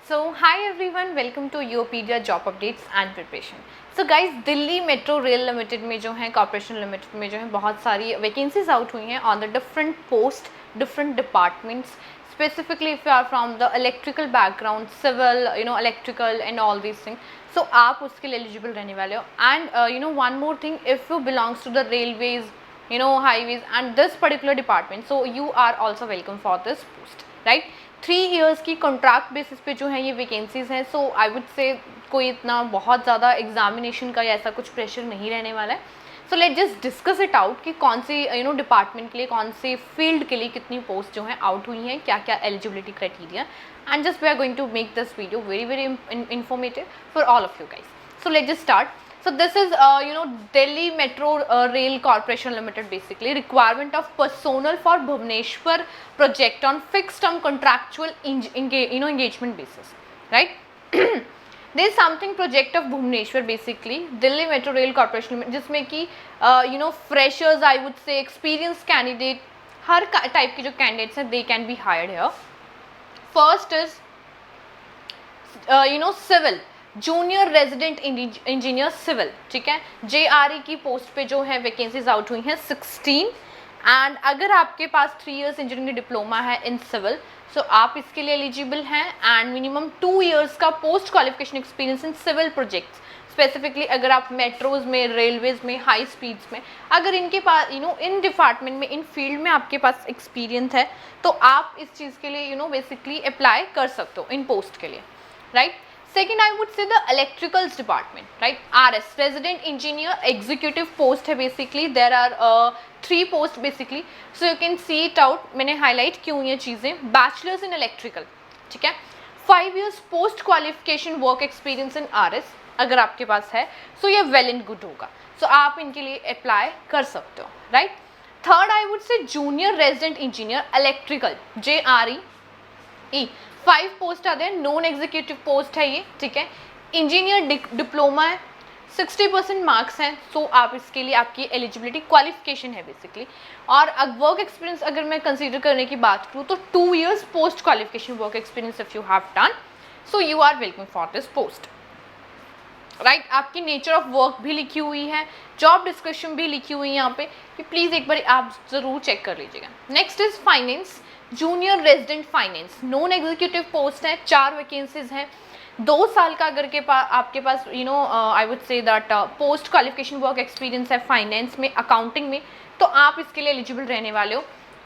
So hi everyone, welcome to Yopedia Job Updates and Preparation. So guys, Delhi metro rail limited में जो है corporation limited में जो है बहुत सारी वैकेंसीज आउट हुई हैं on the different post, different departments. Specifically if you are from the electrical background, civil, electrical and all these things, so आप उसके लिए eligible रहने वाले हो. And one more thing, if you belongs to the railways, highways and this particular department, so you are also welcome for this post, right? 3 years की contract basis पे जो है ये वैकेंसीज हैं. सो आई वुड से कोई इतना बहुत ज़्यादा एग्जामिनेशन का या ऐसा कुछ प्रेशर नहीं रहने वाला है. सो let just discuss it out कि कौन सी डिपार्टमेंट के लिए, कौन से फील्ड के लिए कितनी पोस्ट जो हैं आउट हुई हैं, क्या क्या eligibility criteria. And just we are going to make this video very very informative for all of you guys. So let just start. So this is Delhi Metro Rail Corporation Limited, basically requirement of personnel for Bhubaneswar project on fixed term contractual engagement basis, right? There is something project of Bhubaneswar, basically Delhi Metro Rail Corporation Limited, जिसमें कि freshers, I would say experienced candidate, her type के जो candidates हैं they can be hired here. First is civil, junior resident engineer civil, ठीक है. JRE की post पे जो है वैकेंसीज आउट हुई हैं 16. एंड अगर आपके पास 3 इयर्स इंजीनियरिंग डिप्लोमा है इन सिविल, सो आप इसके लिए एलिजिबल हैं. एंड मिनिमम 2 इयर्स का post qualification experience in civil projects. Specifically अगर आप मेट्रोज में, रेलवेज में, हाई स्पीड्स में, अगर इनके पास इन डिपार्टमेंट में, इन फील्ड में आपके पास एक्सपीरियंस है, तो आप इस चीज़ के लिए बेसिकली अप्लाई कर सकते हो इन पोस्ट के लिए, right. Second, I would say the electricals department, right? RS, resident engineer executive post है basically. There are 3 posts basically. So you can see it out. मैंने highlight क्यों ये चीज़ें. Bachelors in electrical, ठीक है. 5 years post qualification work experience in RS अगर आपके पास है, so ये well and good होगा. So आप इनके लिए apply कर सकते हो, right? Third, I would say junior resident engineer electrical, JRE. 5 post आते हैं, नॉन एग्जीक्यूटिव पोस्ट है ये, ठीक है. इंजीनियर डिप्लोमा है, 60% मार्क्स हैं. सो आप इसके लिए, आपकी एलिजिबिलिटी क्वालिफिकेशन है बेसिकली. और वर्क एक्सपीरियंस अगर मैं कंसीडर करने की बात करूँ तो 2 years post qualification work experience if you have done, so you are welcome for this post, right. आपकी नेचर ऑफ वर्क भी लिखी हुई है, जॉब डिस्क्रिप्शन भी लिखी हुई है यहाँ पे, कि प्लीज़ एक बार आप ज़रूर चेक कर लीजिएगा. Next is finance, junior resident finance, non executive post है. 4 वैकेंसीज हैं. 2 साल का अगर के पास आपके पास I would say that post qualification work experience है फाइनेंस में, अकाउंटिंग में, तो आप इसके लिए एलिजिबल रहने वाले हो.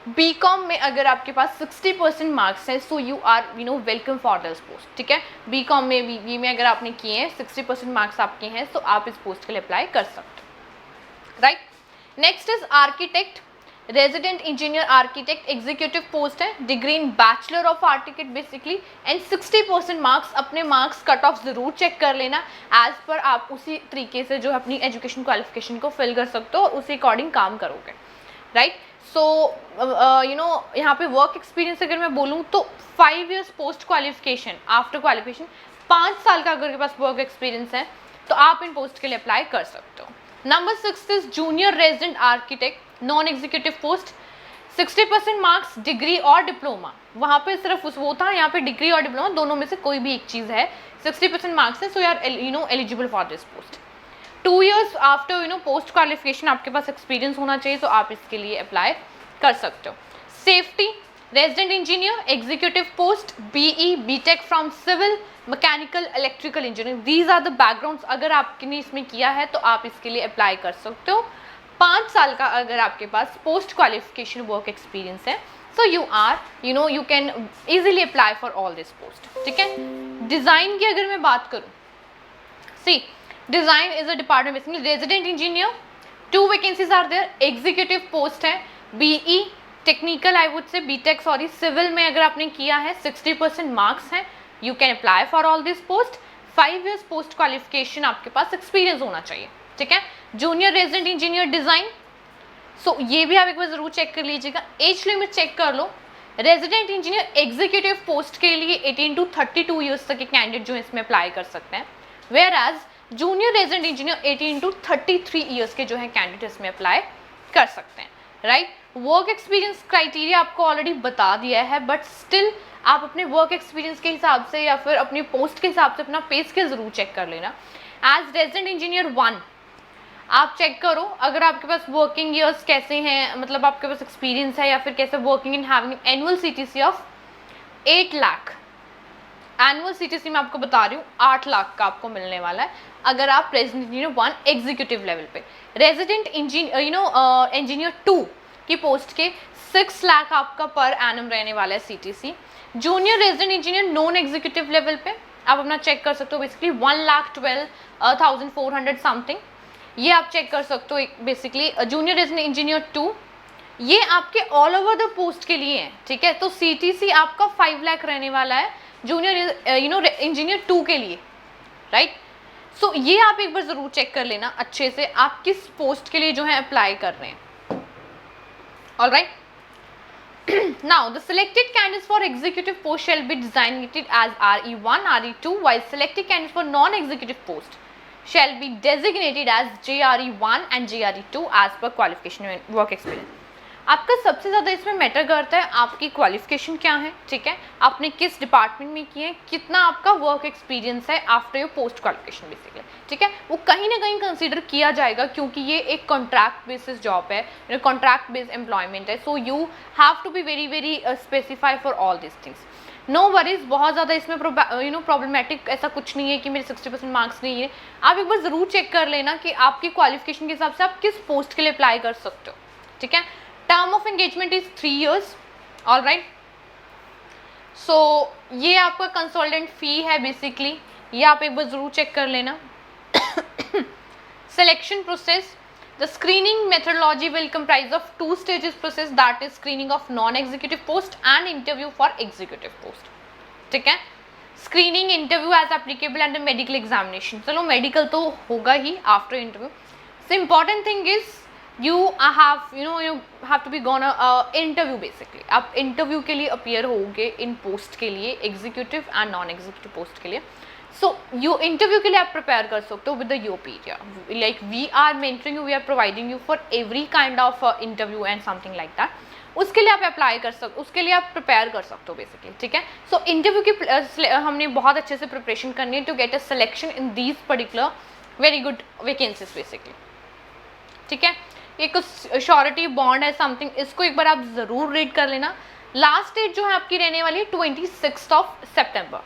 बीकॉम में अगर आपके पास 60% मार्क्स हैं, so you are welcome for this post, ठीक है. बीकॉम में, बी में अगर आपने किए हैं, 60% मार्क्स आपके हैं, तो आप इस पोस्ट के लिए अप्लाई कर सकते हो, right. Next is architect, resident engineer architect executive post है. Degree in bachelor of architect basically, and 60% marks. अपने मार्क्स कट ऑफ ज़रूर चेक कर लेना, एज पर आप उसी तरीके से जो अपनी एजुकेशन क्वालिफिकेशन को फिल कर सकते हो, उसी अकॉर्डिंग काम करोगे, राइट. सो यहाँ पे वर्क एक्सपीरियंस अगर मैं बोलूँ तो 5 years post qualification, after qualification 5 साल का अगर के पास वर्क एक्सपीरियंस है, तो आप इन पोस्ट के लिए अप्लाई कर सकते हो. Number 6 is junior resident architect, non executive post. 60% marks, degree और डिप्लोमा. वहाँ पे सिर्फ वो था, यहाँ पे डिग्री और डिप्लोमा दोनों में से कोई भी एक चीज़ है. 60% मार्क्स है, so you are eligible for this post. 2 years after post qualification आपके पास एक्सपीरियंस होना चाहिए, तो आप इसके लिए अप्लाई कर सकते हो. Safety, resident engineer executive post, BE BTech from civil, mechanical, electrical engineering. These are the backgrounds. अगर आपने इसमें किया है तो आप इसके लिए अप्लाई कर सकते हो. 5 साल का अगर आपके पास पोस्ट क्वालिफिकेशन वर्क एक्सपीरियंस है, so you are you can easily apply for all this post, ठीक है. डिज़ाइन की अगर मैं बात करूँ, see design is a department basically. Resident engineer 2 vacancies are there. Executive post है. BE technical, I would say BTech sorry, civil में अगर आपने किया है, 60% मार्क्स हैं, you can apply for all this post. 5 years post qualification आपके पास experience होना चाहिए, ठीक है. जूनियर रेजिडेंट इंजीनियर डिज़ाइन, सो ये भी आप एक बार ज़रूर चेक कर लीजिएगा. एज लिमिट चेक कर लो. रेजिडेंट इंजीनियर एग्जीक्यूटिव पोस्ट के लिए 18 to 32 ईयर्स तक के कैंडिडेट जो है इसमें अप्लाई कर सकते हैं, where as junior resident engineer 18 to 33 years के जो है कैंडिडेट इसमें अप्लाई कर सकते हैं. राइट। वर्क एक्सपीरियंस क्राइटेरिया आपको ऑलरेडी बता दिया है, बट स्टिल आप अपने वर्क एक्सपीरियंस के हिसाब से या फिर अपनी पोस्ट के हिसाब से अपना पे स्केल ज़रूर चेक कर लेना। एज रेजिडेंट इंजीनियर 1 आप चेक करो अगर आपके पास वर्किंग ईयर्स कैसे हैं, मतलब आपके पास एक्सपीरियंस है या फिर कैसे working in having annual CTC of 8 lakh. Annual CTC मैं आपको बता रही हूँ 8 लाख का आपको मिलने वाला है अगर आप रेजिडेंट इंजीनियर 1 एग्जीक्यूटिव लेवल पे। रेजिडेंट इंजीनियर 2 की पोस्ट के 6 लाख आपका पर एनम रहने वाला है CTC। Junior resident engineer non executive level पे आप अपना चेक कर सकते हो, बेसिकली 1,12,400 समथिंग, ये आप चेक कर सकते हो बेसिकली। जूनियर रेजिडेंट इंजीनियर 2 ये आपके ऑल ओवर द पोस्ट के लिए है, ठीक है। तो CTC आपका 5 लाख रहने वाला है जूनियर इंजीनियर 2 के लिए, राइट। सो ये आप एक बार ज़रूर चेक कर लेना अच्छे से आप किस पोस्ट के लिए जो है अप्लाई कर रहे हैं। All right, now the selected candidates for executive post shall be designated as RE1, RE2, while selected candidates for non-executive post shall be designated as JRE1 and JRE2 as per qualification and work experience। आपका सबसे ज़्यादा इसमें matter करता है आपकी qualification क्या है, ठीक है, आपने किस डिपार्टमेंट में की है, कितना आपका वर्क एक्सपीरियंस है after your post qualification basically, ठीक है। वो कहीं ना कहीं कंसीडर किया जाएगा क्योंकि ये एक कॉन्ट्रैक्ट बेसिस जॉब है, कॉन्ट्रैक्ट बेस्ड एम्प्लॉयमेंट है। So you have to be very very specify for all this things. No worries, बहुत ज़्यादा इसमें प्रॉब्लमेटिक ऐसा कुछ नहीं है कि मेरे 60% मार्क्स नहीं है। आप एक बार ज़रूर चेक कर लेना कि आपकी क्वालिफिकेशन के हिसाब से आप किस पोस्ट के लिए अप्लाई कर सकते हो, ठीक है। Term of engagement is 3 years, all right. So ये आपका कंसल्टेंट फी है बेसिकली, ये आप एक बार ज़रूर चेक कर लेना। Selection process, the screening methodology will comprise of 2 stages process, that is screening of non executive post and interview for executive post, ठीक है। Screening interview as applicable and medical examination, चलो medical तो होगा ही after interview. So important thing is you have to be gone interview basically, आप interview के लिए appear होगे इन पोस्ट के लिए, executive and non executive post के लिए। सो यू इंटरव्यू के लिए आप प्रिपेयर कर सकते हो विद द यूपीडिया, like we are mentoring you, we are providing you for every kind of interview and something like that. उसके लिए आप अप्लाई कर सकते, उसके लिए आप प्रिपेयर कर सकते हो बेसिकली, ठीक है। सो इंटरव्यू की हमने बहुत अच्छे से प्रिपरेशन करनी है to get a selection in these particular very good vacancies basically, ठीक है। एक श्योरिटी बॉन्ड है समथिंग, इसको एक बार आप ज़रूर रीड कर लेना। लास्ट डेट जो है आपकी रहने वाली है 26 September।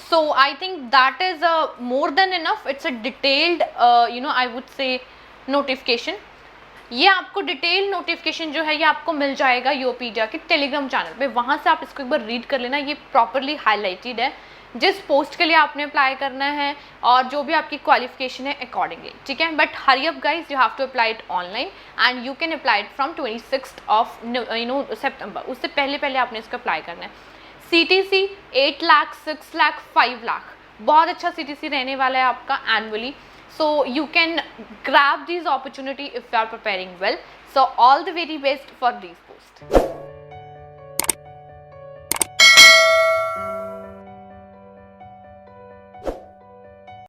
So I think that is more than enough, it's a detailed I would से नोटिफिकेशन। ये आपको डिटेल नोटिफिकेशन जो है ये आपको मिल जाएगा यूपीडिया के टेलीग्राम चैनल पे, वहाँ से आप इसको एक बार रीड कर लेना। ये प्रॉपरली हाईलाइटेड है जिस पोस्ट के लिए आपने अप्लाई करना है और जो भी आपकी क्वालिफिकेशन है अकॉर्डिंगली, ठीक है। But hurry up guys, you have to apply it online and you can apply it from 26 September। उससे पहले आपने इसका अप्लाई करना है। CTC 8 लाख, 6 लाख, 5 लाख, बहुत अच्छा CTC रहने वाला है आपका annually. So you can grab these opportunity if you are preparing well. So all the very best for these posts.